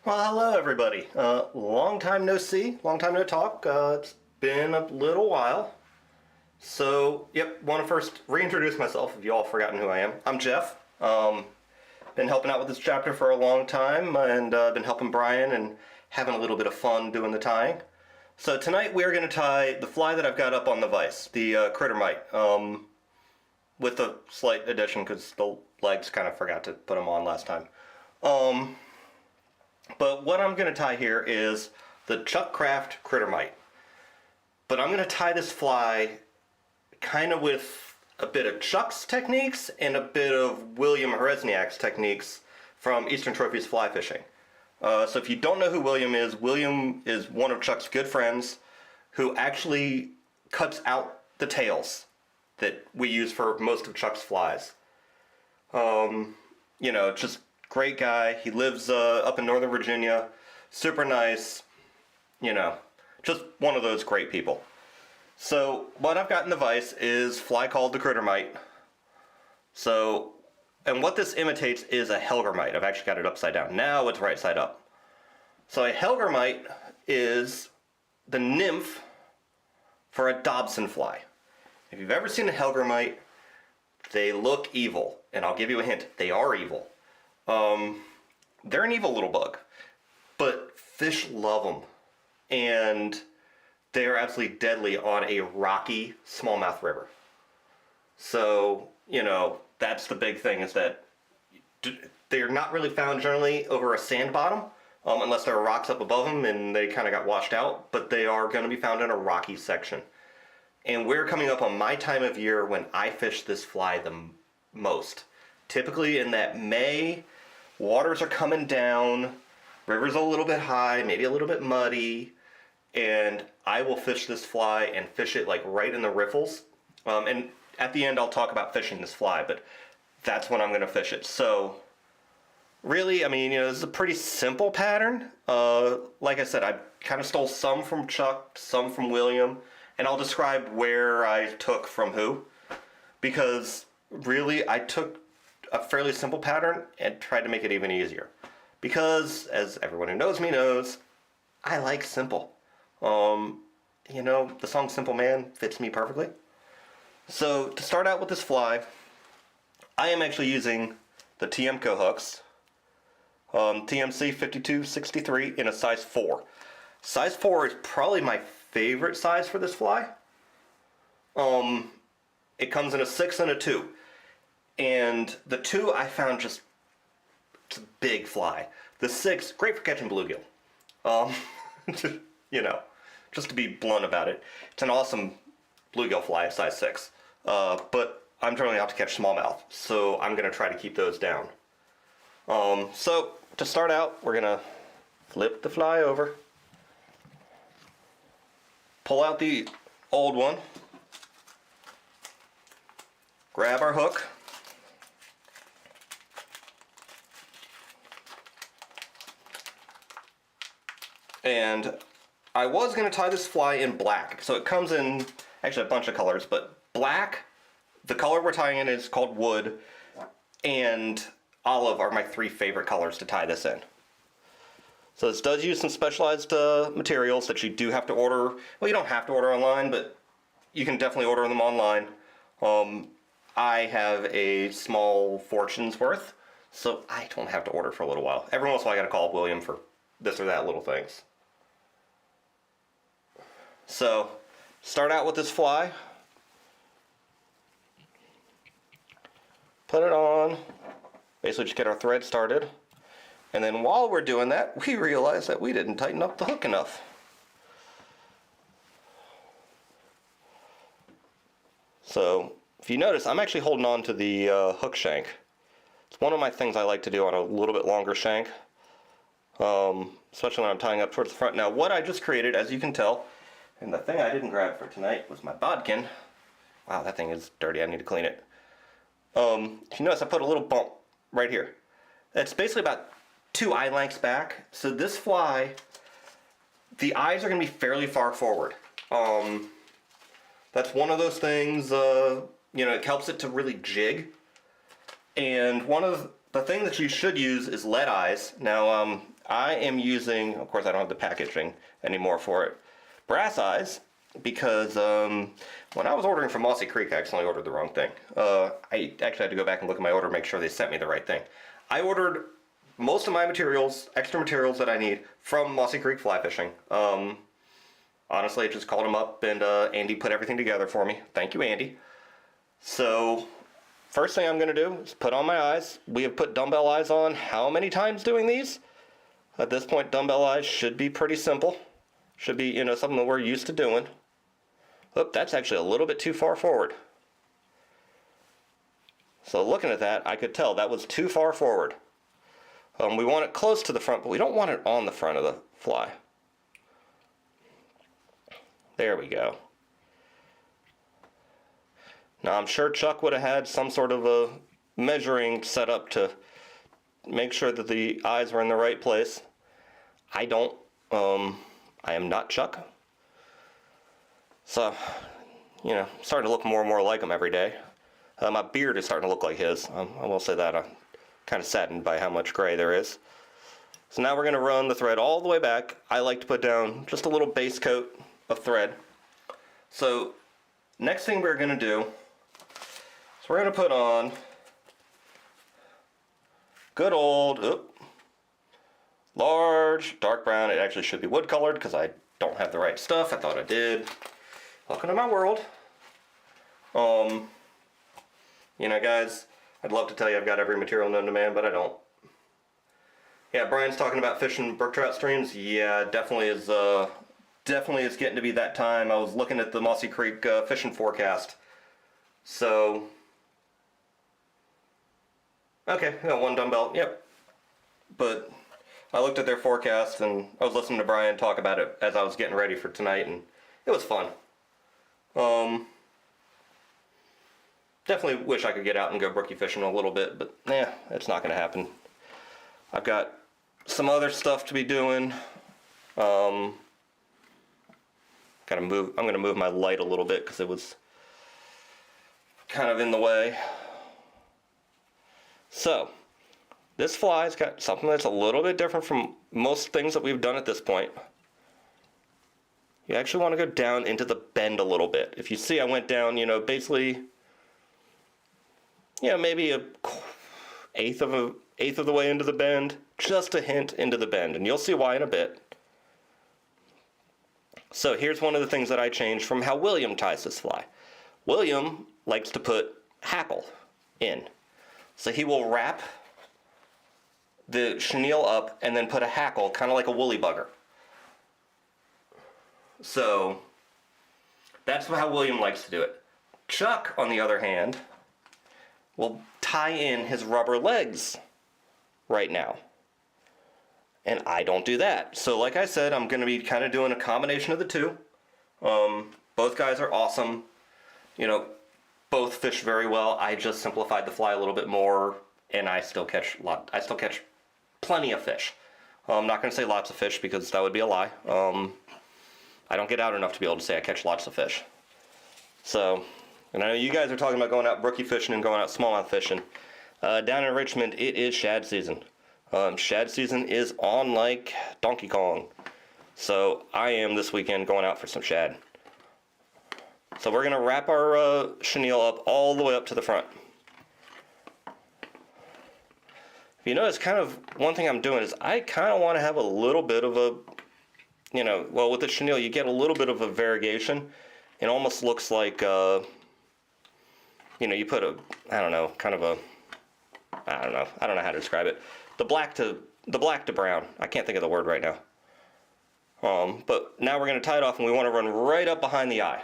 Well, hello everybody. Long time no see, long time no talk. It's been a little while. So, want to first reintroduce myself if you all forgotten who I am. I'm Jeff. Been helping out with this chapter for a long time and been helping Brian and having a little bit of fun doing the tying. So tonight we're going to tie the fly that I've got up on the vise, the Crittermite, with a slight addition because the legs kind of forgot to put them on last time. But what I'm going to tie here is the Kraft Crittermite. But I'm going to tie this fly kind of with a bit of Chuck's techniques and a bit of William Herezniak's techniques from Eastern Trophies Fly Fishing. So if you don't know who William is one of Chuck's good friends who actually cuts out the tails that we use for most of Chuck's flies. Just great guy. He lives up in Northern Virginia. Super nice. Just one of those great people. So what I've got in the vise is fly called the Crittermite. So, and what this imitates is a hellgrammite. I've actually got it upside down. Now it's right side up. So a hellgrammite is the nymph for a Dobson fly. If you've ever seen a hellgrammite, they look evil. And I'll give you a hint. They are evil. They're an evil little bug. But fish love them. And they are absolutely deadly on a rocky smallmouth river. So, that's the big thing, is that they're not really found generally over a sand bottom, unless there are rocks up above them and they kind of got washed out, but they are going to be found in a rocky section. And we're coming up on my time of year when I fish this fly the most. Typically in that May, waters are coming down, river's a little bit high, maybe a little bit muddy, and I will fish this fly and fish it like right in the riffles. And at the end I'll talk about fishing this fly, but that's when I'm going to fish it. So really, this is a pretty simple pattern. Like I said, I kind of stole some from Chuck, some from William, and I'll describe where I took from who. Because really, I took a fairly simple pattern and tried to make it even easier. Because, as everyone who knows me knows, I like simple. The song Simple Man fits me perfectly. So, to start out with this fly, I am actually using the Tiemco hooks. TMC 5263 in a size 4. Size 4 is probably my favorite size for this fly. It comes in a 6 and a 2. And the 2 I found it's a big fly. The 6, great for catching bluegill. Just to be blunt about it, it's an awesome bluegill fly at size 6. But I'm generally out to catch smallmouth, so I'm going to try to keep those down. So to start out, we're going to flip the fly over, pull out the old one, grab our hook, and I was going to tie this fly in black. So it comes in actually a bunch of colors, but black, the color we're tying in is called wood, and olive are my 3 favorite colors to tie this in. So this does use some specialized materials that you do have to order. Well, you don't have to order online, but you can definitely order them online. I have a small fortune's worth, so I don't have to order for a little while. Every once in a while I gotta call William for this or that little things. So, start out with this fly. Put it on. Basically just get our thread started. And then while we're doing that, we realize that we didn't tighten up the hook enough. So, if you notice, I'm actually holding on to the hook shank. It's one of my things I like to do on a little bit longer shank. Especially when I'm tying up towards the front. Now, what I just created, as you can tell, and the thing I didn't grab for tonight was my bodkin. Wow, that thing is dirty. I need to clean it. If you notice, I put a little bump right here. It's basically about 2 eye lengths back. So this fly, the eyes are going to be fairly far forward. That's one of those things, it helps it to really jig. And one of the thing that you should use is lead eyes. Now, I am using, of course I don't have the packaging anymore for it, brass eyes, because when I was ordering from Mossy Creek, I accidentally ordered the wrong thing. I actually had to go back and look at my order, make sure they sent me the right thing. I ordered most of my materials, extra materials that I need, from Mossy Creek Fly Fishing. Honestly, I just called him up, and Andy put everything together for me. Thank you, Andy. So, first thing I'm going to do is put on my eyes. We have put dumbbell eyes on how many times doing these? At this point, dumbbell eyes should be pretty simple. Should be, you know, something that we're used to doing. Oh, that's actually a little bit too far forward. So looking at that, I could tell that was too far forward. We want it close to the front, but we don't want it on the front of the fly. There we go. Now I'm sure Chuck would have had some sort of a measuring set up to make sure that the eyes were in the right place. I don't. I am not Chuck. So, you know, starting to look more and more like him every day. My beard is starting to look like his. I will say that. I'm kind of saddened by how much gray there is. So now we're going to run the thread all the way back. I like to put down just a little base coat of thread. So, next thing we're going to do is we're going to put on good old, large dark brown. It actually should be wood colored because I don't have the right stuff. I thought I did. Welcome to my world. You know, guys, I'd love to tell you I've got every material known to man, but I don't. Yeah, Brian's talking about fishing brook trout streams. Yeah, definitely is getting to be that time. I was looking at the Mossy Creek fishing forecast. So, okay, I got one dumbbell. Yep. But I looked at their forecast and I was listening to Brian talk about it as I was getting ready for tonight, and it was fun. Definitely wish I could get out and go brookie fishing a little bit, but it's not going to happen. I've got some other stuff to be doing. I'm going to move my light a little bit because it was kind of in the way. So, this fly's got something that's a little bit different from most things that we've done at this point. You actually want to go down into the bend a little bit. If you see, I went down, you know, basically, you know, maybe an eighth of the way into the bend, just a hint into the bend, and you'll see why in a bit. So here's one of the things that I changed from how William ties this fly. William likes to put hackle in. So he will wrap the chenille up and then put a hackle, kind of like a woolly bugger. So that's how William likes to do it. Chuck, on the other hand, will tie in his rubber legs right now. And I don't do that. So like I said, I'm going to be kind of doing a combination of the two. Both guys are awesome. You know, both fish very well. I just simplified the fly a little bit more, and I still catch plenty of fish. I'm not going to say lots of fish because that would be a lie. I don't get out enough to be able to say I catch lots of fish. So, and I know you guys are talking about going out brookie fishing and going out smallmouth fishing. Down in Richmond, it is shad season. Shad season is on like Donkey Kong. So I am this weekend going out for some shad. So we're going to wrap our chenille up all the way up to the front. If you notice, kind of one thing I'm doing is I kind of want to have a little bit of a, you know, well, with the chenille you get a little bit of a variegation. It almost looks like, you know, you put a, I don't know, kind of a, I don't know how to describe it. The black to brown. I can't think of the word right now. But now we're going to tie it off, and we want to run right up behind the eye.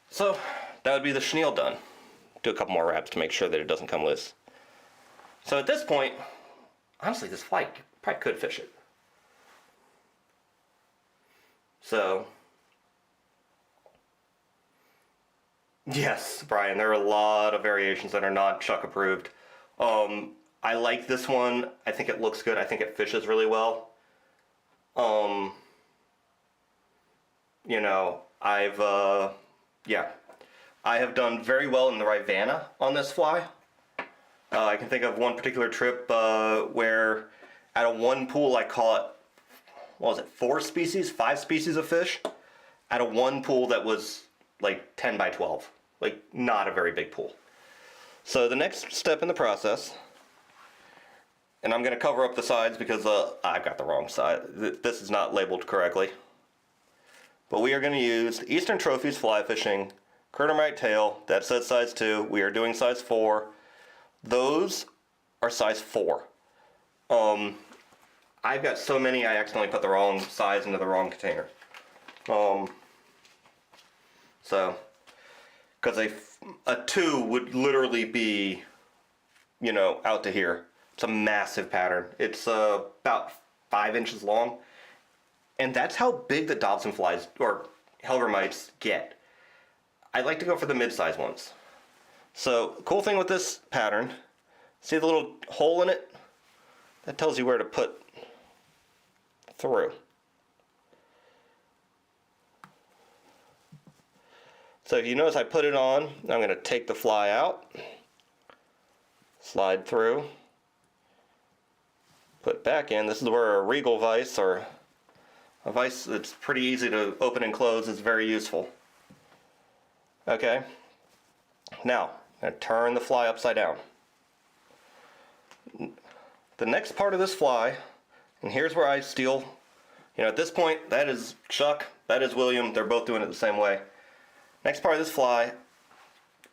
So that would be the chenille done. Do a couple more wraps to make sure that it doesn't come loose. So at this point, honestly, this fly probably could fish it. So, yes, Brian, there are a lot of variations that are not Chuck approved. I like this one. I think it looks good. I think it fishes really well. You you know, yeah, I have done very well in the Rivana on this fly. I can think of one particular trip where out of one pool I caught, what was it, 5 species of fish out of one pool that was like 10 by 12. Like, not a very big pool. So the next step in the process, and I'm going to cover up the sides because I've got the wrong side. This is not labeled correctly. But we are going to use the Eastern Trophies Fly Fishing Crittermite tail. That says size 2. We are doing size 4. Those are size 4. I've got so many I accidentally put the wrong size into the wrong container. So, because a 2 would literally be, you know, out to here. It's a massive pattern. It's about 5 inches long. And that's how big the Dobson flies, or hellgrammites, get. I like to go for the mid-size ones. So, cool thing with this pattern, see the little hole in it? That tells you where to put through. So if you notice I put it on, I'm going to take the fly out, slide through, put back in. This is where a regal vise, or a vise that's pretty easy to open and close, is very useful. Okay, now I'm going to turn the fly upside down. The next part of this fly, and here's where I steal, you know, at this point, that is Chuck, that is William, they're both doing it the same way. Next part of this fly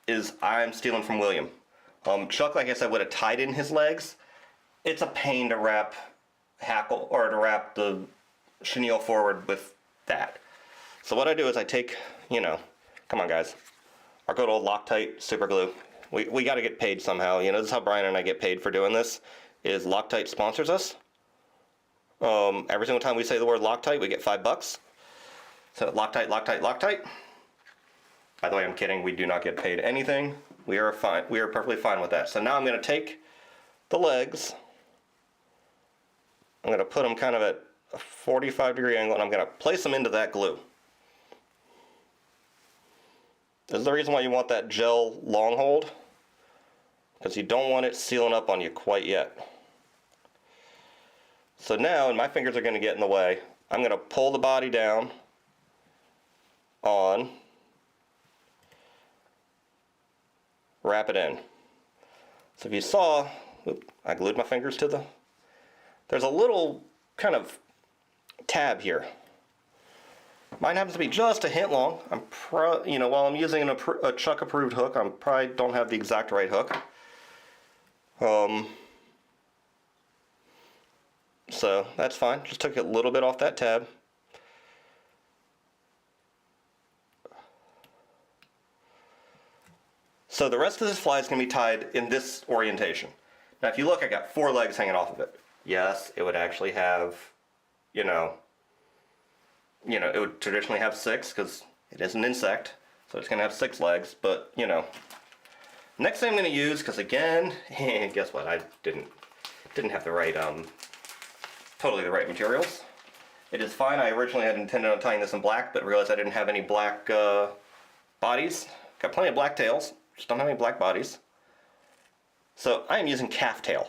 is I'm stealing from William. Chuck, like I said, would have tied in his legs. It's a pain to wrap hackle, or to wrap the chenille forward with that. So what I do is I take, you know, come on guys, our good old Loctite super glue. We got to get paid somehow. You know, this is how Brian and I get paid for doing this, is Loctite sponsors us. Every single time we say the word Loctite, we get $5. So Loctite, Loctite, Loctite. By the way, I'm kidding. We do not get paid anything. We are fine. We are perfectly fine with that. So now I'm going to take the legs. I'm going to put them kind of at a 45-degree angle, and I'm going to place them into that glue. This is the reason why you want that gel long hold, because you don't want it sealing up on you quite yet. So now, and my fingers are going to get in the way, I'm going to pull the body down on, wrap it in. So if you saw, I glued my fingers to there's a little kind of tab here. Mine happens to be just a hint long. You know, while I'm using a Chuck approved hook, I probably don't have the exact right hook. So that's fine. Just took a little bit off that tab. So the rest of this fly is going to be tied in this orientation. Now if you look, I got 4 legs hanging off of it. Yes, it would actually have, you know, it would traditionally have 6 because it is an insect, so it's going to have 6 legs, but, you know. Next thing I'm going to use, because again, guess what, I didn't have the right, totally the right materials. It is fine. I originally had intended on tying this in black, but realized I didn't have any black bodies. Got plenty of black tails, just don't have any black bodies. So I am using Calftail.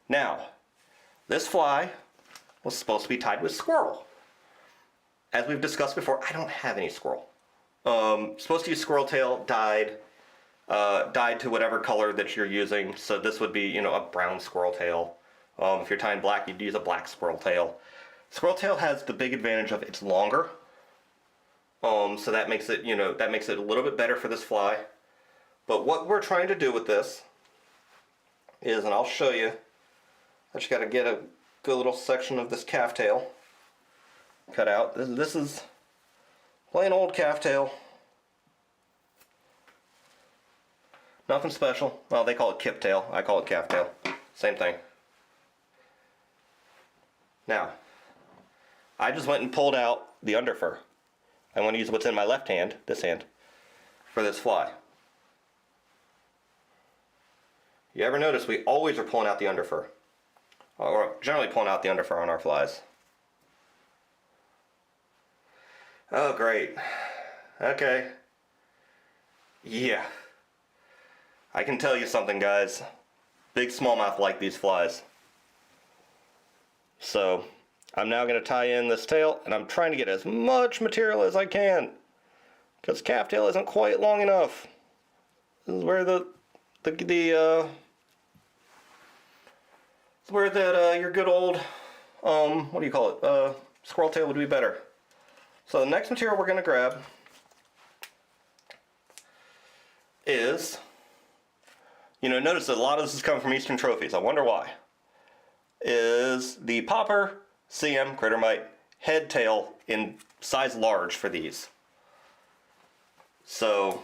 Now, this fly was supposed to be tied with Squirrel. As we've discussed before, I don't have any Squirrel. Supposed to use Squirrel tail, dyed to whatever color that you're using. So this would be, you know, a brown Squirrel tail. If you're tying black, you'd use a black Squirrel tail. Squirrel tail has the big advantage of it's longer. So that makes it, you know, that makes it a little bit better for this fly. But what we're trying to do with this is, and I'll show you, I just got to get a good little section of this Calftail cut out. This is plain old Calftail. Nothing special. Well, they call it Kiptail. I call it Calftail. Same thing. Now, I just went and pulled out the underfur. I want to use what's in my left hand, this hand, for this fly. You ever notice we always are pulling out the underfur? Or generally pulling out the underfur on our flies. Oh, great. Okay. Yeah. I can tell you something, guys. Big smallmouth like these flies. So, I'm now going to tie in this tail, and I'm trying to get as much material as I can. Because Calftail isn't quite long enough. This is where your good old, what do you call it? Squirrel tail would be better. So the next material we're going to grab is, notice that a lot of this is coming from Eastern Trophies. I wonder why. Is the popper CM Crittermite head tail in size large for these. So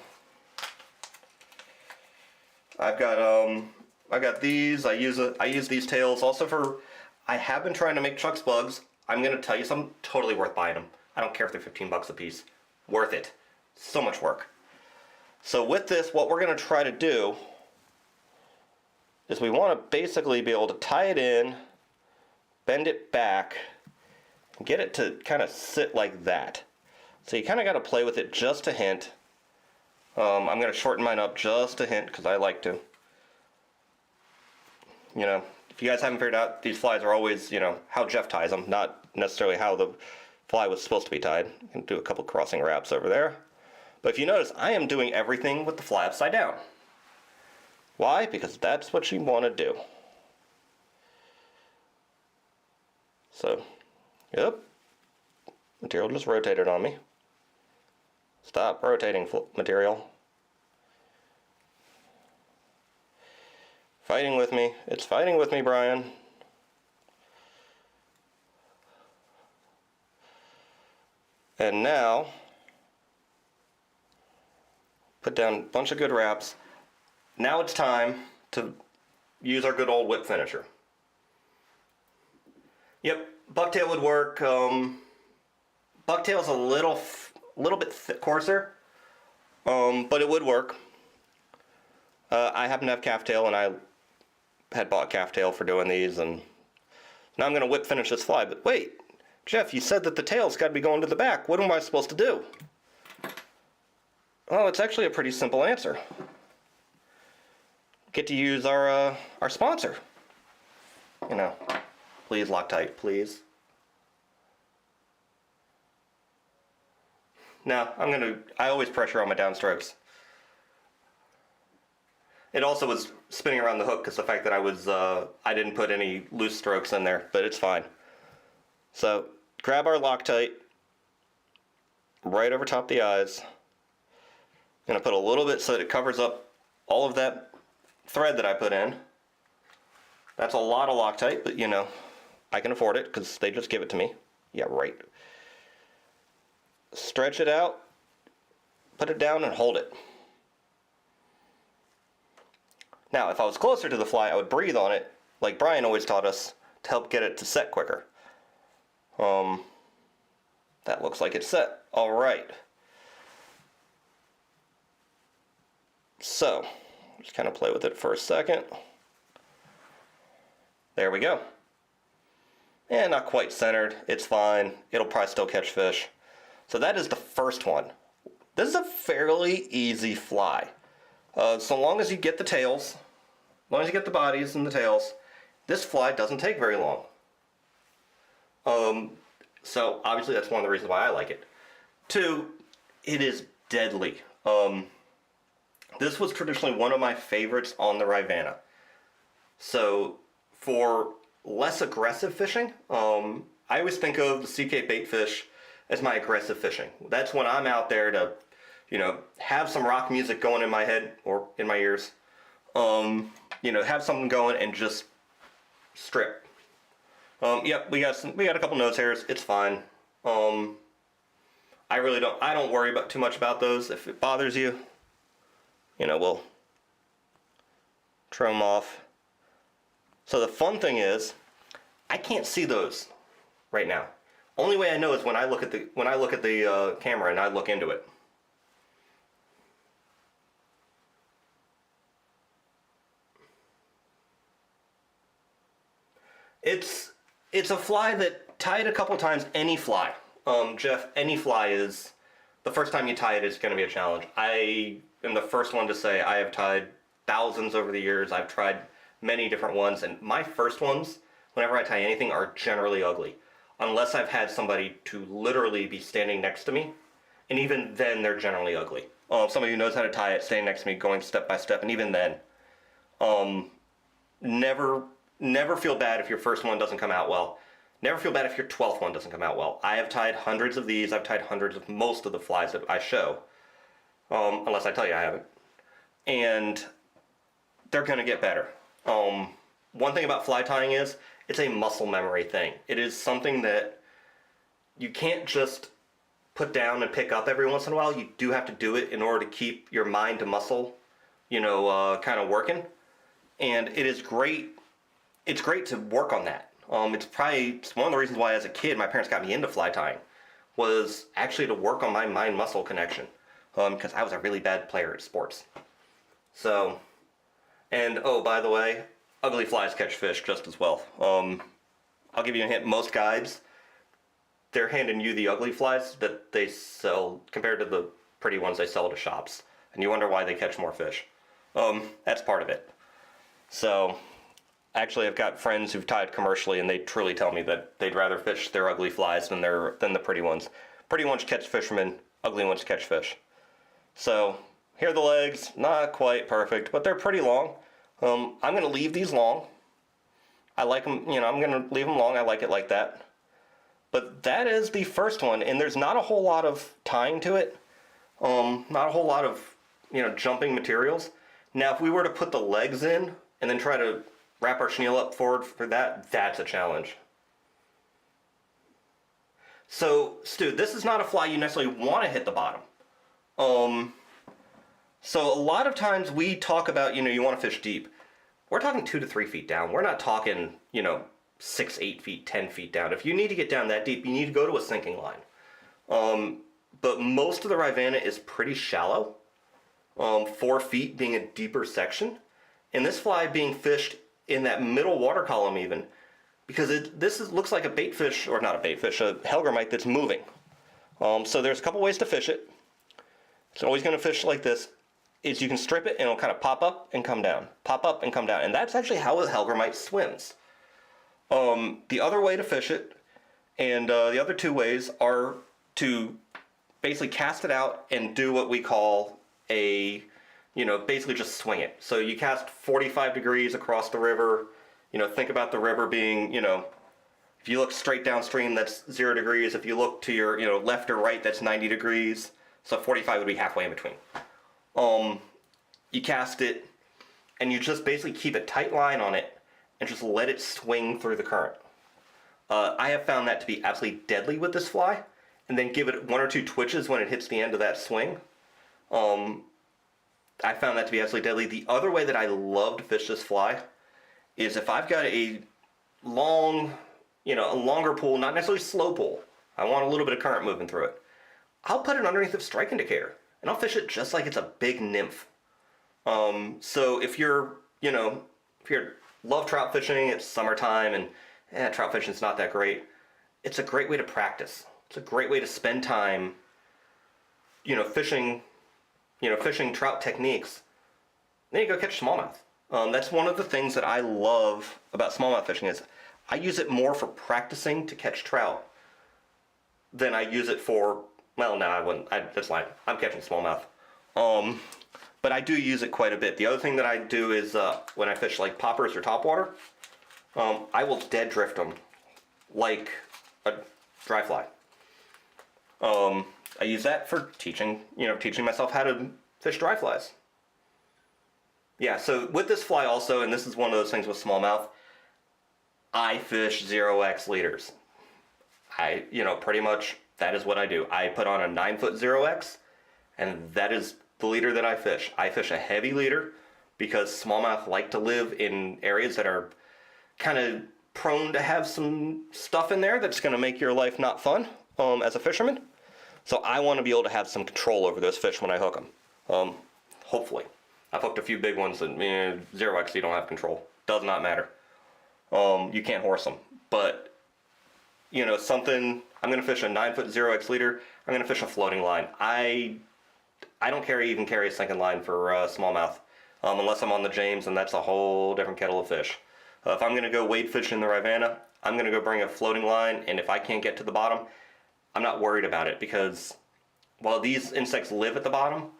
I've got these. I use these tails also for. I have been trying to make Chuck's bugs. I'm gonna tell you something, totally worth buying them. I don't care if they're 15 bucks a piece. Worth it. So much work. So with this, what we're gonna try to do is we want to basically be able to tie it in, bend it back, and get it to kind of sit like that. So you kind of got to play with it just a hint. I'm going to shorten mine up just a hint because I like to. If you guys haven't figured out, these flies are always, how Jeff ties them, not necessarily how the fly was supposed to be tied. You can do a couple crossing wraps over there. But if you notice, I am doing everything with the fly upside down. Why? Because that's what you want to do. So, yep. Material just rotated on me. Stop rotating material. Fighting with me. It's fighting with me, Brian. And now, put down a bunch of good wraps. Now it's time to use our good old whip finisher. Yep, bucktail would work. Bucktail's a little bit coarser, but it would work. I happen to have Calftail, and I had bought Calftail for doing these, and now I'm going to whip finish this fly. But wait, Jeff, you said that the tail's got to be going to the back. What am I supposed to do? Well, it's actually a pretty simple answer. Get to use our sponsor. Please Loctite, please. Now, I always pressure on my downstrokes. It also was spinning around the hook because the fact that I didn't put any loose strokes in there, but it's fine. So, grab our Loctite right over top the eyes. I'm going to put a little bit so that it covers up all of that thread that I put in. That's a lot of Loctite, but I can afford it because they just give it to me. Yeah, right. Stretch it out, put it down, and hold it. Now, if I was closer to the fly, I would breathe on it, like Brian always taught us, to help get it to set quicker. That looks like it's set. All right. So, just kind of play with it for a second. There we go. And not quite centered. It's fine. It'll probably still catch fish. So that is the first one. This is a fairly easy fly. So long as you get the tails, as long as you get the bodies and the tails, this fly doesn't take very long. So obviously that's one of the reasons why I like it. Two, it is deadly. This was traditionally one of my favorites on the Rivanna. So for less aggressive fishing, I always think of the CK bait fish as my aggressive fishing. That's when I'm out there to, have some rock music going in my head or in my ears. Have something going and just strip. Yep, we got a couple nose hairs. It's fine. I don't worry about too much about those. If it bothers you, we'll trim them off. So the fun thing is, I can't see those right now. Only way I know is when I look at the camera and I look into it. It's a fly that tied a couple times any fly. Jeff, any fly is, the first time you tie it is going to be a challenge. I am the first one to say I have tied thousands over the years. I've tried many different ones, and my first ones, whenever I tie anything, are generally ugly. Unless I've had somebody to literally be standing next to me, and even then they're generally ugly. Somebody who knows how to tie it, standing next to me, going step by step, and even then, never feel bad if your first one doesn't come out well. Never feel bad if your 12th one doesn't come out well. I have tied hundreds of these. I've tied hundreds of most of the flies that I show. Unless I tell you I haven't. And they're going to get better. One thing about fly tying is, it's a muscle memory thing. It is something that you can't just put down and pick up every once in a while. You do have to do it in order to keep your mind to muscle, kind of working. And it is great. It's great to work on that. It's one of the reasons why as a kid my parents got me into fly tying, was actually to work on my mind-muscle connection, because I was a really bad player at sports. So, and oh, by the way, ugly flies catch fish just as well. I'll give you a hint, most guides, they're handing you the ugly flies that they sell compared to the pretty ones they sell to shops, and you wonder why they catch more fish. That's part of it. So, actually, I've got friends who've tied commercially, and they truly tell me that they'd rather fish their ugly flies than the pretty ones. Pretty ones catch fishermen, ugly ones catch fish. So, here are the legs, not quite perfect, but they're pretty long. I'm going to leave these long. I like them, I'm going to leave them long. I like it like that. But that is the first one, and there's not a whole lot of tying to it. Not a whole lot of, jumping materials. Now, if we were to put the legs in and then try to wrap our chenille up forward for that, that's a challenge. So, Stu, this is not a fly you necessarily want to hit the bottom. So a lot of times we talk about, you want to fish deep. We're talking 2 to 3 feet down. We're not talking, 6, 8 feet, 10 feet down. If you need to get down that deep, you need to go to a sinking line. But most of the Rivanna is pretty shallow. 4 feet being a deeper section. And this fly being fished in that middle water column even, because looks like a bait fish, or not a bait fish, a hellgrammite that's moving. So there's a couple ways to fish it. It's always going to fish like this. Is you can strip it and it'll kind of pop up and come down, pop up and come down, and that's actually how a hellgrammite swims. The other way to fish it, and the other 2 ways, are to basically cast it out and do what we call basically just swing it. So you cast 45 degrees across the river. Think about the river being, if you look straight downstream, that's 0 degrees. If you look to your, left or right, that's 90 degrees. So 45 would be halfway in between. You cast it, and you just basically keep a tight line on it, and just let it swing through the current. I have found that to be absolutely deadly with this fly, and then give it 1 or 2 twitches when it hits the end of that swing. I found that to be absolutely deadly. The other way that I love to fish this fly is if I've got a long, a longer pool, not necessarily slow pool. I want a little bit of current moving through it. I'll put it underneath the strike indicator, and I'll fish it just like it's a big nymph. So if you're love trout fishing, it's summertime, and trout fishing's not that great, it's a great way to practice. It's a great way to spend time, fishing trout techniques. Then you go catch smallmouth. That's one of the things that I love about smallmouth fishing is I use it more for practicing to catch trout than I use it for, well, no, I wouldn't. That's lying. I'm catching smallmouth. But I do use it quite a bit. The other thing that I do is when I fish like poppers or topwater, I will dead drift them like a dry fly. I use that for teaching myself how to fish dry flies. Yeah, so with this fly also, and this is one of those things with smallmouth, I fish 0x leaders. Pretty much that is what I do. I put on a 9-foot 0x, and that is the leader that I fish. I fish a heavy leader because smallmouth like to live in areas that are kind of prone to have some stuff in there that's going to make your life not fun as a fisherman. So I want to be able to have some control over those fish when I hook them. Hopefully. I've hooked a few big ones that 0x you don't have control. Does not matter. You can't horse them. But you know, something, I'm going to fish a 9-foot 0x leader, I'm going to fish a floating line. I don't even carry a sinking line for smallmouth, unless I'm on the James, and that's a whole different kettle of fish. If I'm going to go wade fish in the Rivanna, I'm going to go bring a floating line, and if I can't get to the bottom, I'm not worried about it, because while these insects live at the bottom,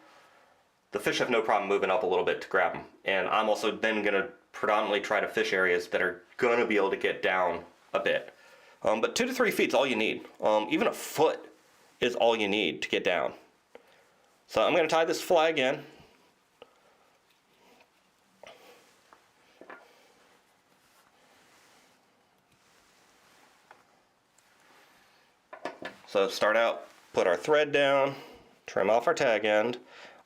the fish have no problem moving up a little bit to grab them. And I'm also then going to predominantly try to fish areas that are going to be able to get down a bit. But 2 to 3 feet is all you need. Even a foot is all you need to get down. So I'm going to tie this fly again. So start out, put our thread down, trim off our tag end.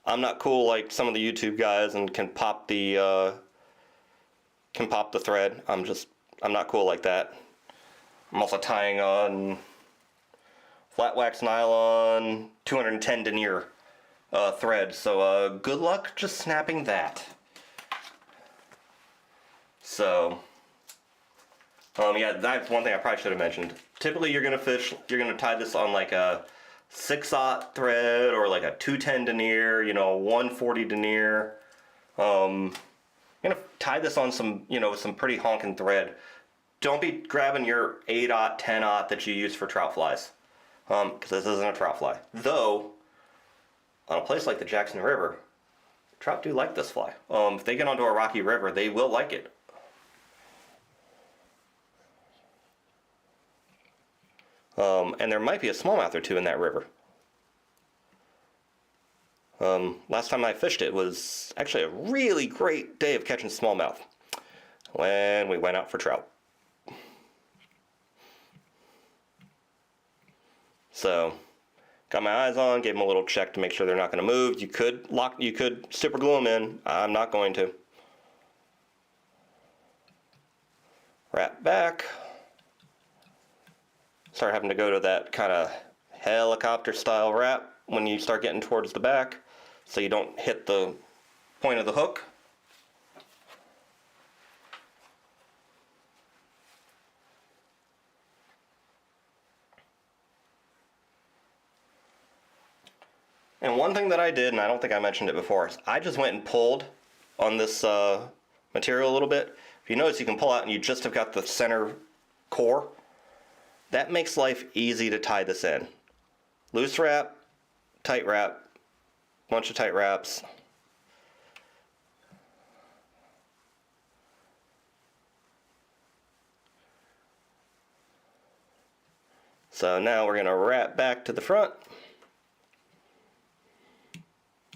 I'm not cool like some of the YouTube guys and can pop the thread. I'm not cool like that. I'm also tying on flat wax nylon 210 denier thread. So good luck just snapping that. So yeah, that's one thing I probably should have mentioned. Typically you're gonna tie this on like a 6/0 thread or like a 210 denier, you know, 140 denier. I'm gonna tie this on some, you know, some pretty honking thread. Don't be grabbing your 8/0, 10/0 that you use for trout flies, because this isn't a trout fly. Though, on a place like the Jackson River, trout do like this fly. If they get onto a rocky river, they will like it. And there might be a smallmouth or two in that river. Last time I fished it was actually a really great day of catching smallmouth when we went out for trout. So, got my eyes on, gave them a little check to make sure they're not going to move. You could super glue them in. I'm not going to. Wrap back. Start having to go to that kind of helicopter style wrap when you start getting towards the back, so you don't hit the point of the hook. And one thing that I did, and I don't think I mentioned it before, is I just went and pulled on this material a little bit. If you notice, you can pull out and you just have got the center core. That makes life easy to tie this in. Loose wrap, tight wrap, bunch of tight wraps. So now we're going to wrap back to the front.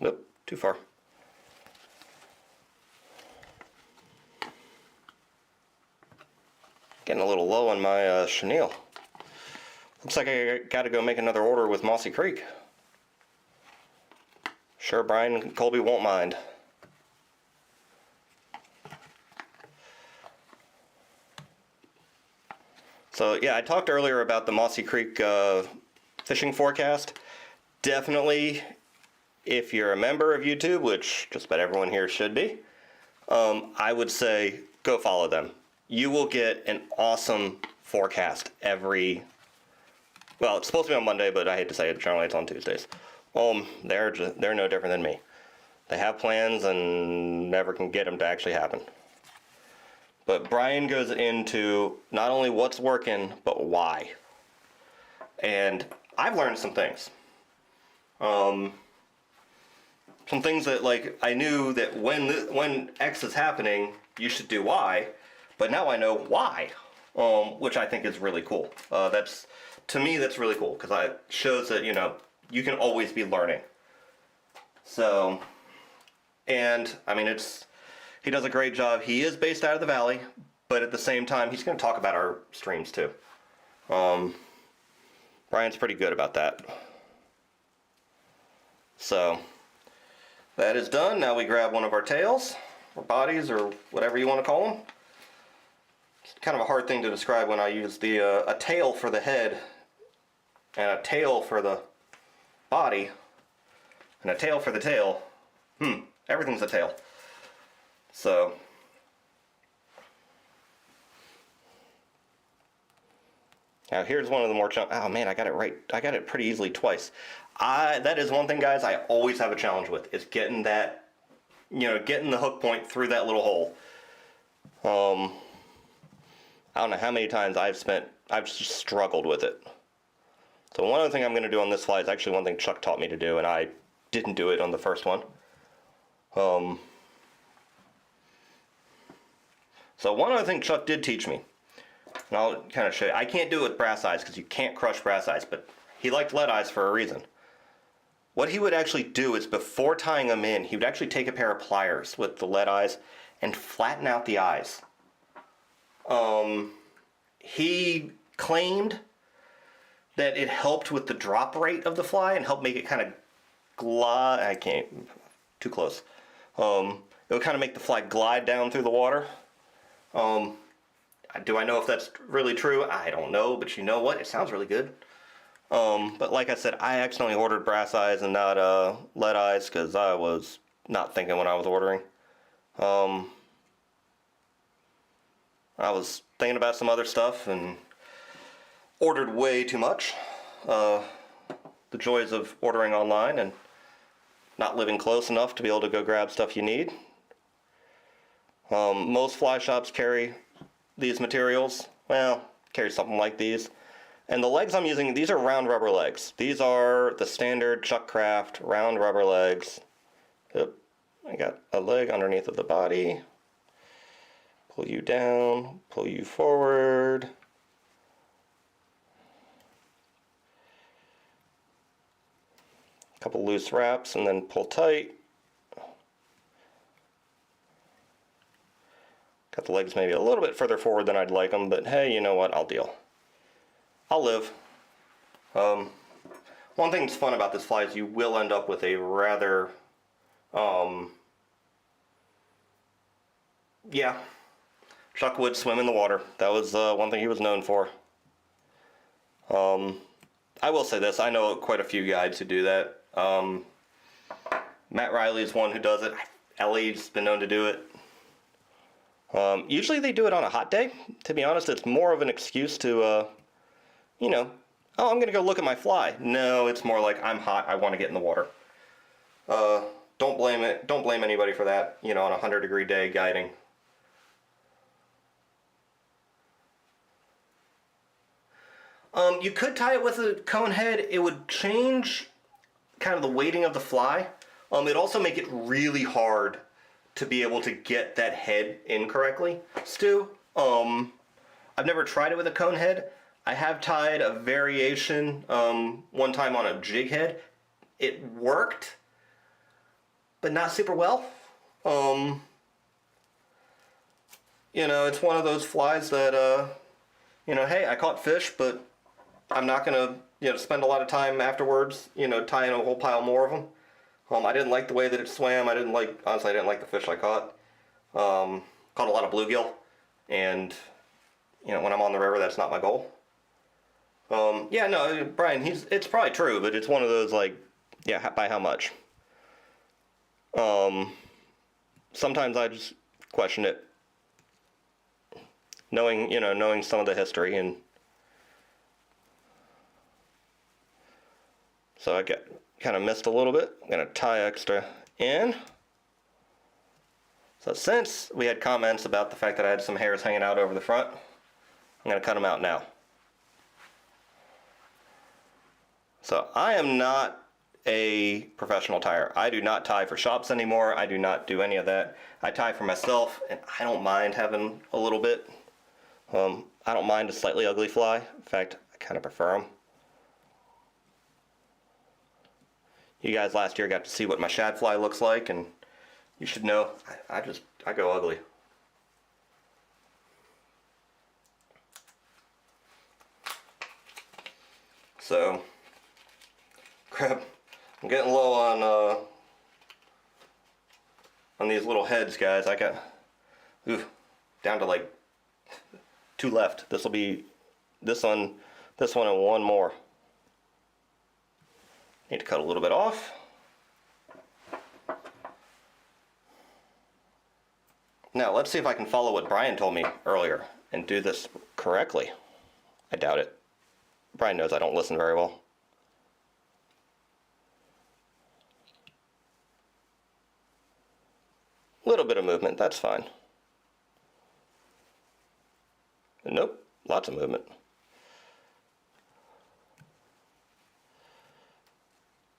Nope, too far. Getting a little low on my chenille. Looks like I got to go make another order with Mossy Creek. Sure, Brian and Colby won't mind. So yeah, I talked earlier about the Mossy Creek fishing forecast. Definitely, if you're a member of YouTube, which just about everyone here should be, I would say go follow them. You will get an awesome forecast every... Well, it's supposed to be on Monday, but I hate to say it, generally it's on Tuesdays. They're no different than me. They have plans and never can get them to actually happen. But Brian goes into not only what's working, but why. And I've learned some things. Some things that, like, I knew that when X is happening, you should do Y, but now I know why, which I think is really cool. To me, that's really cool, because it shows that, you know, you can always be learning. So, and, I mean, he does a great job. He is based out of the valley, but at the same time, he's going to talk about our streams, too. Brian's pretty good about that. So, that is done. Now we grab one of our tails, or bodies, or whatever you want to call them. It's kind of a hard thing to describe when I use a tail for the head, and a tail for the body, and a tail for the tail. Everything's a tail. So, Now here's one of the more oh man, I got it right. I got it pretty easily twice. That is one thing, guys, I always have a challenge with, is getting that, getting the hook point through that little hole. I don't know how many times I've just struggled with it. So one other thing I'm going to do on this fly is actually one thing Chuck taught me to do, and I didn't do it on the first one. So one other thing Chuck did teach me, and I'll kind of show you. I can't do it with brass eyes because you can't crush brass eyes, but he liked lead eyes for a reason. What he would actually do is, before tying them in, he would actually take a pair of pliers with the lead eyes and flatten out the eyes. He claimed that it helped with the drop rate of the fly and helped make it kind of glide. I can't, too close. It would kind of make the fly glide down through the water. Do I know if that's really true? I don't know, but you know what? It sounds really good. But like I said, I accidentally ordered brass eyes and not lead eyes because I was not thinking when I was ordering. I was thinking about some other stuff and ordered way too much. The joys of ordering online and not living close enough to be able to go grab stuff you need. Most fly shops carry these materials. Well, carry something like these. And the legs I'm using, these are round rubber legs. These are the standard Chuck Kraft round rubber legs. Yep. I got a leg underneath of the body. Pull you down, pull you forward. A couple loose wraps and then pull tight. Got the legs maybe a little bit further forward than I'd like them, but hey, you know what? I'll deal. I'll live. One thing that's fun about this fly is you will end up with a rather, yeah, Chuck would swim in the water. That was one thing he was known for. I will say this, I know quite a few guides who do that. Matt Riley's one who does it. Ellie's been known to do it. Usually they do it on a hot day. To be honest, it's more of an excuse to, oh, I'm going to go look at my fly. No, it's more like, I'm hot, I want to get in the water. Don't blame anybody for that, on a 100-degree day guiding. You could tie it with a cone head. It would change kind of the weighting of the fly. It'd also make it really hard to be able to get that head in correctly. Stu, I've never tried it with a cone head. I have tied a variation one time on a jig head. It worked, but not super well. It's one of those flies that, hey, I caught fish, but I'm not gonna, spend a lot of time afterwards, tying a whole pile more of them. I didn't like the way that it swam. Honestly, I didn't like the fish I caught. Caught a lot of bluegill, and, when I'm on the river, that's not my goal. Yeah, no, Brian, it's probably true, but it's one of those, yeah, by how much? Sometimes I just question it. Knowing some of the history, and so I kind of missed a little bit. I'm going to tie extra in. So since we had comments about the fact that I had some hairs hanging out over the front, I'm going to cut them out now. So I am not a professional tyer. I do not tie for shops anymore. I do not do any of that. I tie for myself, and I don't mind having a little bit. I don't mind a slightly ugly fly. In fact, I kind of prefer them. You guys last year got to see what my shad fly looks like, and you should know I go ugly. So, crap, I'm getting low on these little heads, guys. I got down to 2 left. This will be this one, and one more. Need to cut a little bit off. Now let's see if I can follow what Brian told me earlier and do this correctly. I doubt it. Brian knows I don't listen very well. Little bit of movement, that's fine. Nope, lots of movement.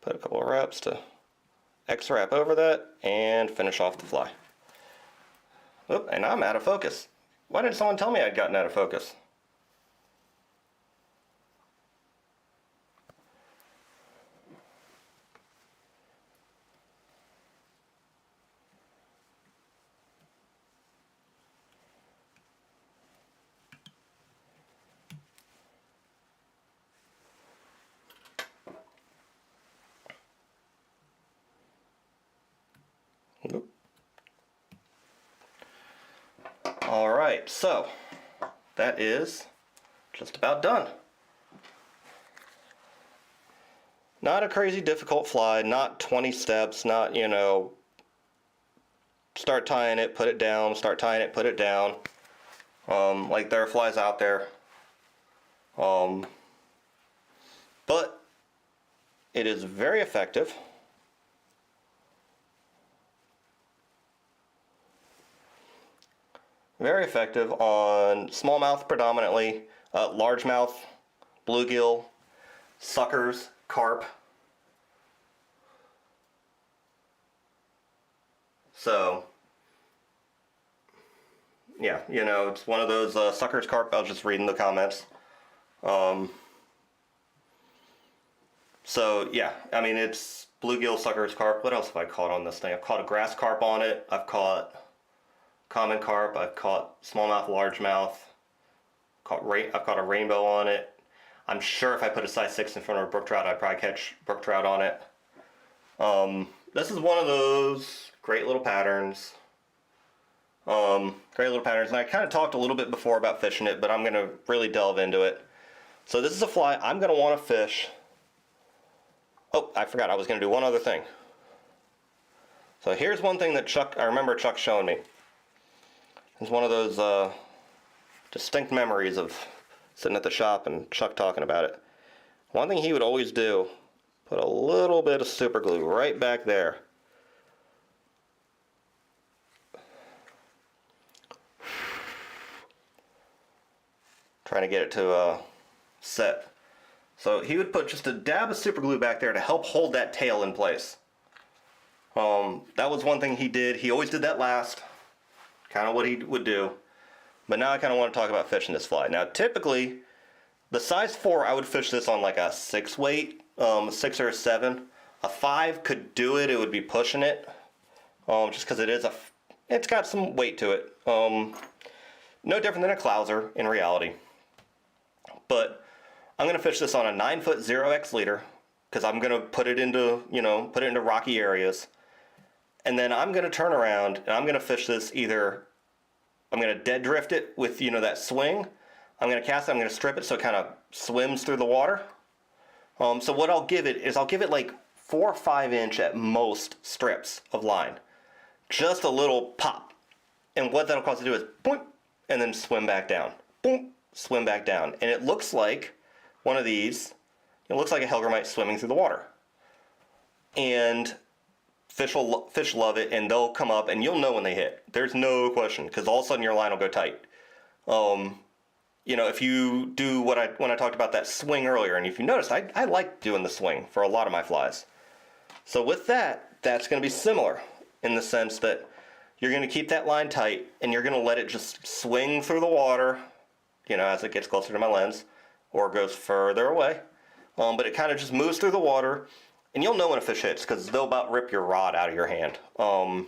Put a couple of wraps to X-wrap over that and finish off the fly. Oop, and I'm out of focus. Why didn't someone tell me I'd gotten out of focus? Alright, so that is just about done. Not a crazy difficult fly, not 20 steps, not, you know, start tying it, put it down, start tying it, put it down. Like there are flies out there. But it is very effective. Very effective on smallmouth predominantly, largemouth, bluegill, suckers, carp. So, yeah, you know, it's one of those suckers, carp. I was just reading the comments. So, yeah, I mean, it's bluegill, suckers, carp. What else have I caught on this thing? I've caught a grass carp on it. I've caught common carp, I've caught smallmouth, largemouth, I've caught a rainbow on it. I'm sure if I put a size 6 in front of a brook trout, I'd probably catch brook trout on it. This is one of those great little patterns. And I kind of talked a little bit before about fishing it, but I'm going to really delve into it. So this is a fly I'm going to want to fish. Oh, I forgot, I was going to do one other thing. So here's one thing that I remember Chuck showing me. It's one of those distinct memories of sitting at the shop and Chuck talking about it. One thing he would always do, put a little bit of super glue right back there. Trying to get it to set. So he would put just a dab of super glue back there to help hold that tail in place. That was one thing he did. He always did that last. Kind of what he would do. But now I kind of want to talk about fishing this fly. Now typically, the size 4, I would fish this on like a 6 weight, 6 or a 7. A 5 could do it, it would be pushing it. Just because it's got some weight to it. No different than a clouser in reality. But I'm going to fish this on a 9-foot 0x leader. Because I'm going to put it into, put it into rocky areas. And then I'm going to turn around and I'm going to fish this either, I'm going to dead drift it with, that swing. I'm going to cast it, I'm going to strip it so it kind of swims through the water. So what I'll give it is I'll give it like 4 or 5 inch at most strips of line. Just a little pop. And what that'll cause it to do is boom, and then swim back down. Boom, swim back down. And it looks like one of these, it looks like a hellgrammite swimming through the water. And fish love it, and they'll come up, and you'll know when they hit. There's no question, because all of a sudden your line will go tight. If you do when I talked about that swing earlier, and if you noticed, I like doing the swing for a lot of my flies. So with that, that's going to be similar in the sense that you're going to keep that line tight, and you're going to let it just swing through the water, as it gets closer to my lens, or goes further away. But it kind of just moves through the water. And you'll know when a fish hits because they'll about rip your rod out of your hand. And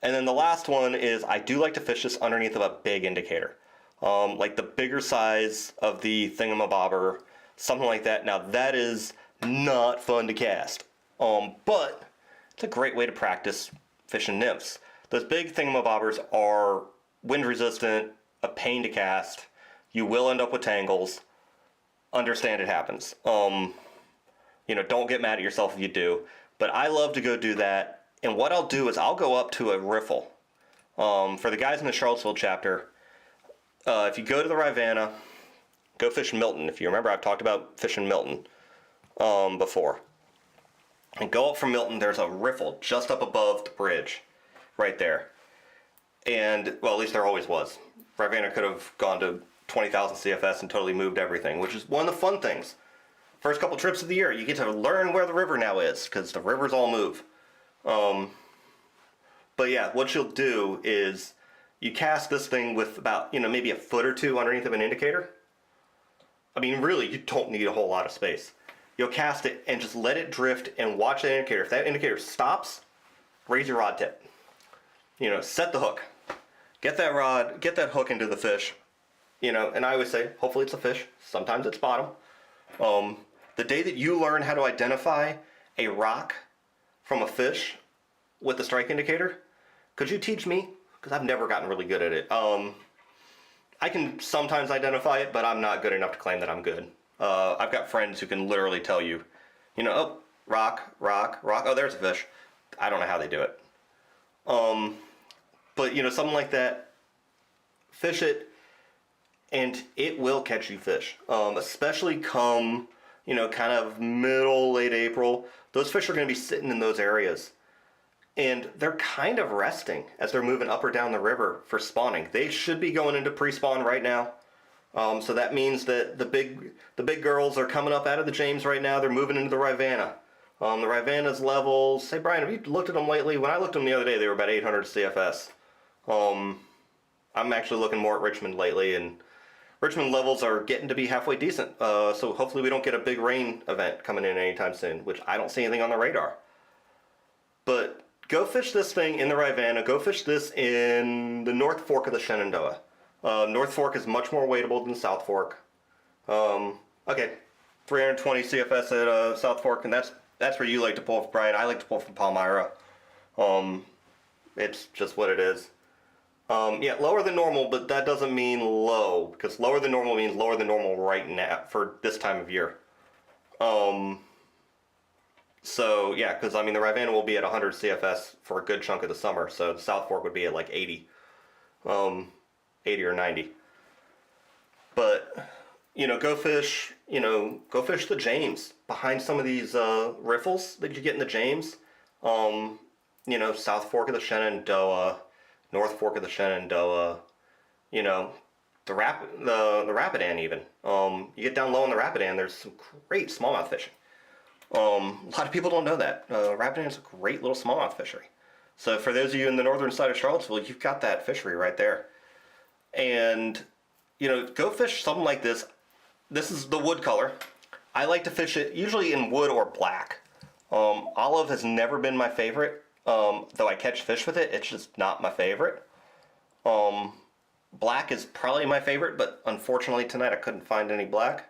then the last one is I do like to fish this underneath of a big indicator. Like the bigger size of the thingamabobber, something like that. Now that is not fun to cast. But it's a great way to practice fishing nymphs. Those big thingamabobbers are wind resistant, a pain to cast. You will end up with tangles. Understand it happens. Don't get mad at yourself if you do. But I love to go do that. And what I'll do is I'll go up to a riffle. For the guys in the Charlottesville chapter, if you go to the Rivanna, go fish Milton. If you remember, I've talked about fishing Milton before. And go up from Milton, there's a riffle just up above the bridge, right there. And, well, at least there always was. Rivanna could have gone to 20,000 CFS and totally moved everything, which is one of the fun things. First couple trips of the year, you get to learn where the river now is, because the rivers all move. But yeah, what you'll do is you cast this thing with about, maybe a foot or two underneath of an indicator. I mean, really, you don't need a whole lot of space. You'll cast it and just let it drift and watch that indicator. If that indicator stops, raise your rod tip. Set the hook. Get that rod, get that hook into the fish. And I always say, hopefully it's a fish. Sometimes it's bottom. The day that you learn how to identify a rock from a fish with the strike indicator, could you teach me? Because I've never gotten really good at it. I can sometimes identify it, but I'm not good enough to claim that I'm good. I've got friends who can literally tell you, oh, rock, oh, there's a fish. I don't know how they do it. But, something like that, fish it, and it will catch you fish. Especially come, kind of middle, late April. Those fish are going to be sitting in those areas. And they're kind of resting as they're moving up or down the river for spawning. They should be going into pre-spawn right now. So that means that the big girls are coming up out of the James right now. They're moving into the Rivanna. The Rivanna's levels, hey Brian, have you looked at them lately? When I looked at them the other day, they were about 800 CFS. I'm actually looking more at Richmond lately, and Richmond levels are getting to be halfway decent. So hopefully we don't get a big rain event coming in anytime soon, which I don't see anything on the radar. But go fish this thing in the Rivanna. Go fish this in the North Fork of the Shenandoah. North Fork is much more weightable than South Fork. Okay, 320 CFS at South Fork, and that's where you like to pull from, Brian. I like to pull from Palmyra. It's just what it is. Yeah, lower than normal, but that doesn't mean low, because lower than normal means lower than normal right now for this time of year. So yeah, because I mean the Rivanna will be at 100 CFS for a good chunk of the summer, so the South Fork would be at like 80, 80 or 90. But go fish the James behind some of these riffles that you get in the James. South Fork of the Shenandoah, North Fork of the Shenandoah, the Rapidan even. You get down low in the Rapidan, there's some great smallmouth fishing. A lot of people don't know that. Rapidan is a great little smallmouth fishery. So for those of you in the northern side of Charlottesville, you've got that fishery right there. And, go fish something like this. This is the wood color. I like to fish it usually in wood or black. Olive has never been my favorite. Though I catch fish with it, it's just not my favorite. Black is probably my favorite, but unfortunately tonight I couldn't find any black.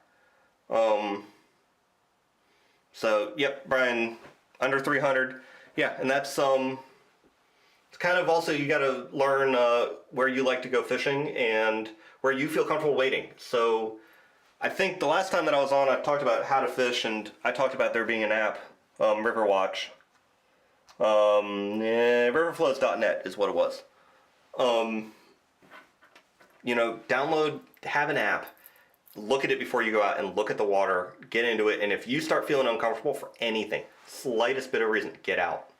So, yep, Brian, under 300. Yeah, and that's, it's kind of also, you gotta learn where you like to go fishing and where you feel comfortable wading. So, I think the last time that I was on, I talked about how to fish, and I talked about there being an app, Riverwatch. Riverflows.net is what it was. Download, have an app, look at it before you go out and look at the water, get into it, and if you start feeling uncomfortable for anything, slightest bit of reason, get out.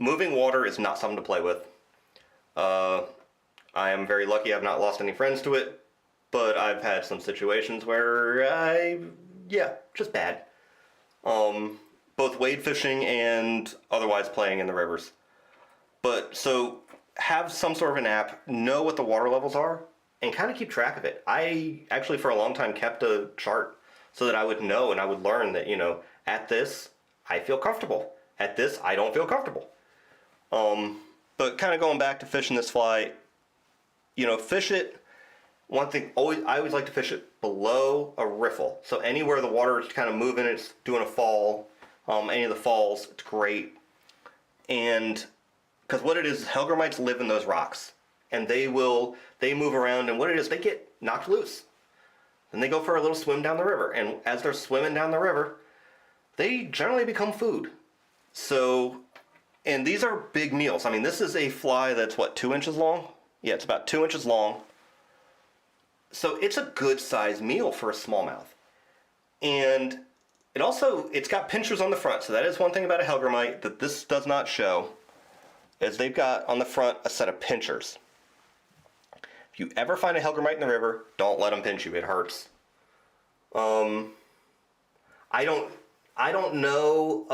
Moving water is not something to play with. I am very lucky I've not lost any friends to it, but I've had some situations where just bad. Both wade fishing and otherwise playing in the rivers. But so have some sort of an app, know what the water levels are, and kind of keep track of it. I actually for a long time kept a chart so that I would know and I would learn that, at this I feel comfortable. At this I don't feel comfortable. But kind of going back to fishing this fly, fish it. One thing, I always like to fish it below a riffle. So anywhere the water is kind of moving, it's doing a fall. Any of the falls, it's great. And because what it is, hellgrammites live in those rocks. And they move around, and what it is, they get knocked loose. Then they go for a little swim down the river. And as they're swimming down the river, they generally become food. So, and these are big meals. I mean, this is a fly that's, 2 inches long? Yeah, it's about 2 inches long. So it's a good size meal for a smallmouth. And it's got pinchers on the front. So that is one thing about a hellgrammite that this does not show, is they've got on the front a set of pinchers. If you ever find a hellgrammite in the river, don't let them pinch you. It hurts. I don't know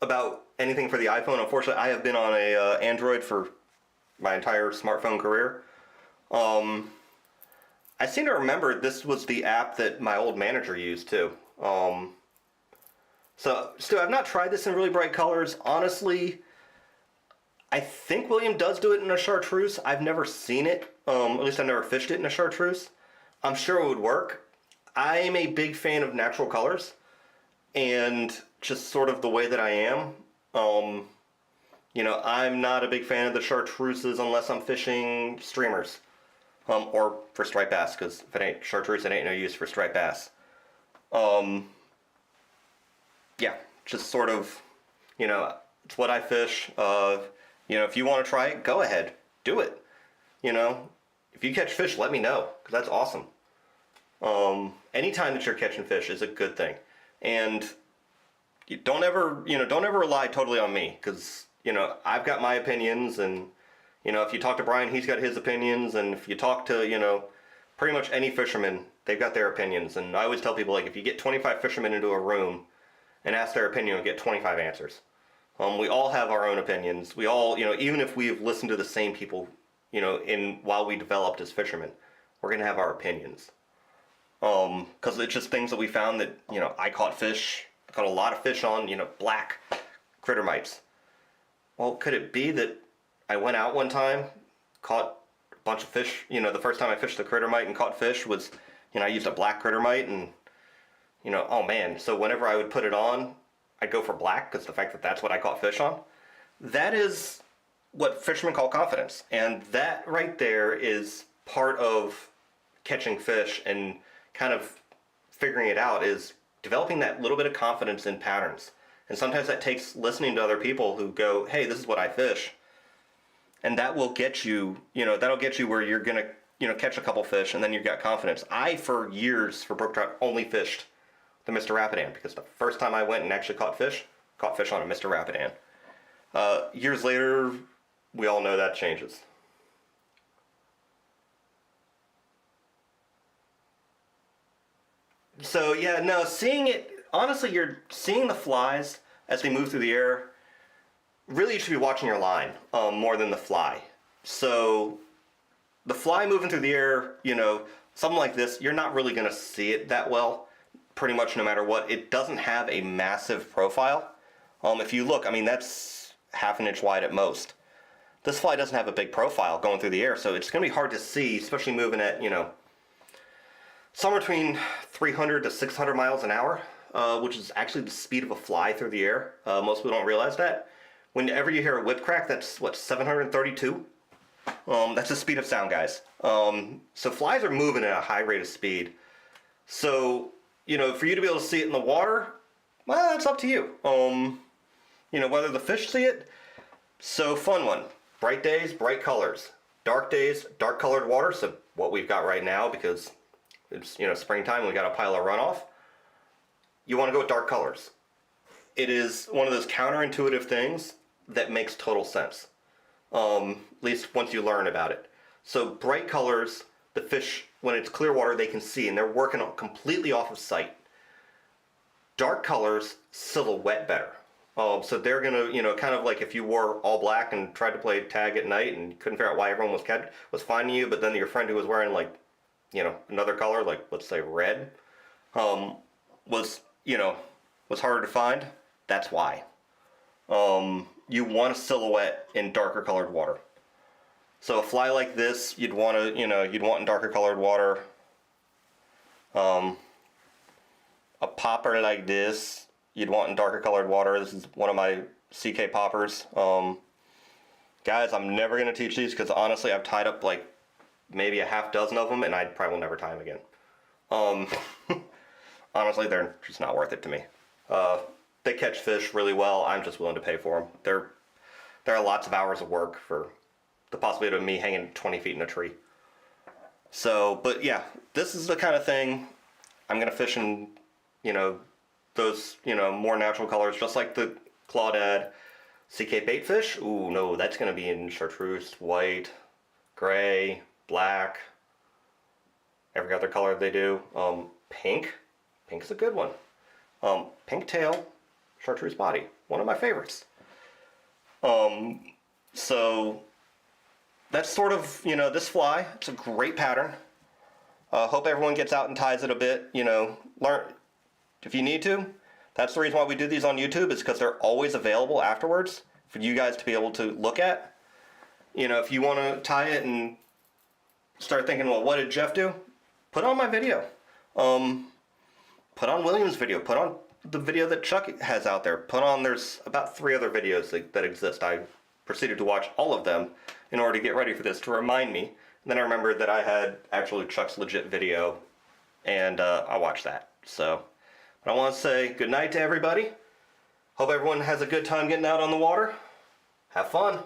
about anything for the iPhone. Unfortunately, I have been on a Android for my entire smartphone career. I seem to remember this was the app that my old manager used too. So still, I've not tried this in really bright colors. Honestly, I think William does do it in a chartreuse. I've never seen it. At least I've never fished it in a chartreuse. I'm sure it would work. I'm a big fan of natural colors, and just sort of the way that I am. I'm not a big fan of the chartreuses unless I'm fishing streamers, or for striped bass, because if it ain't chartreuse, it ain't no use for striped bass. Yeah, just sort of, it's what I fish. If you want to try it, go ahead, do it. If you catch fish, let me know, because that's awesome. Anytime that you're catching fish is a good thing, and you don't ever rely totally on me, because I've got my opinions, and if you talk to Brian, he's got his opinions, and if you talk to pretty much any fisherman, they've got their opinions. And I always tell people, like, if you get 25 fishermen into a room and ask their opinion, you'll get 25 answers. We all have our own opinions. We all, even if we've listened to the same people, while we developed as fishermen, we're gonna have our opinions. Because it's just things that we found that, I caught a lot of fish on, black crittermites. Well, could it be that I went out one time, caught a bunch of fish, the first time I fished the crittermite and caught fish was, I used a black crittermite, and, oh man, so whenever I would put it on, I'd go for black, because the fact that that's what I caught fish on. That is what fishermen call confidence. And that right there is part of catching fish and kind of figuring it out, is developing that little bit of confidence in patterns. And sometimes that takes listening to other people who go, hey, this is what I fish. And that will get you, that'll get you where you're going to, catch a couple fish, and then you've got confidence. I, for years, for brook trout, only fished the Mr. Rapidan, because the first time I went and actually caught fish on a Mr. Rapidan. Years later, we all know that changes. So yeah, no, seeing it, honestly, you're seeing the flies as they move through the air. Really, you should be watching your line more than the fly. So the fly moving through the air, something like this, you're not really going to see it that well, pretty much no matter what. It doesn't have a massive profile. If you look, that's half an inch wide at most. This fly doesn't have a big profile going through the air, so it's going to be hard to see, especially moving at, somewhere between 300 to 600 miles an hour, which is actually the speed of a fly through the air. Most people don't realize that. Whenever you hear a whip crack, that's, 732? That's the speed of sound, guys. So flies are moving at a high rate of speed. So, for you to be able to see it in the water, well, that's up to you. Whether the fish see it. So, fun one. Bright days, bright colors. Dark days, dark colored water. So, what we've got right now, because it's, springtime, we got a pile of runoff. You want to go with dark colors. It is one of those counterintuitive things that makes total sense. At least once you learn about it. So bright colors, the fish, when it's clear water, they can see, and they're working completely off of sight. Dark colors silhouette better. So they're gonna, kind of like if you wore all black and tried to play tag at night and couldn't figure out why everyone was finding you, but then your friend who was wearing another color, like let's say red, was harder to find. That's why. You want a silhouette in darker colored water. So a fly like this, you'd want in darker colored water. A popper like this, you'd want in darker colored water. This is one of my CK poppers. Guys, I'm never going to teach these because honestly, I've tied up like maybe a half dozen of them, and I probably will never tie them again. Honestly, they're just not worth it to me. They catch fish really well. I'm just willing to pay for them. There are lots of hours of work for the possibility of me hanging 20 feet in a tree. So, but yeah, this is the kind of thing I'm gonna fish in, you know, those, you know, more natural colors, just like the Claudad CK baitfish. Ooh, no, that's gonna be in chartreuse, white, gray, black, every other color they do. Pink is a good one. Pink tail, chartreuse body, one of my favorites. So that's sort of, you know, this fly. It's a great pattern. Hope everyone gets out and ties it a bit. You know, learn if you need to. That's the reason why we do these on YouTube, is because they're always available afterwards for you guys to be able to look at. You know, if you want to tie it and start thinking, well, what did Jeff do? Put on my video. Put on William's video. Put on the video that Chuck has out there. Put on, there's about 3 other videos that exist. I proceeded to watch all of them in order to get ready for this, to remind me. And then I remembered that I had actually Chuck's legit video, and I watched that. So, but I want to say good night to everybody. Hope everyone has a good time getting out on the water. Have fun.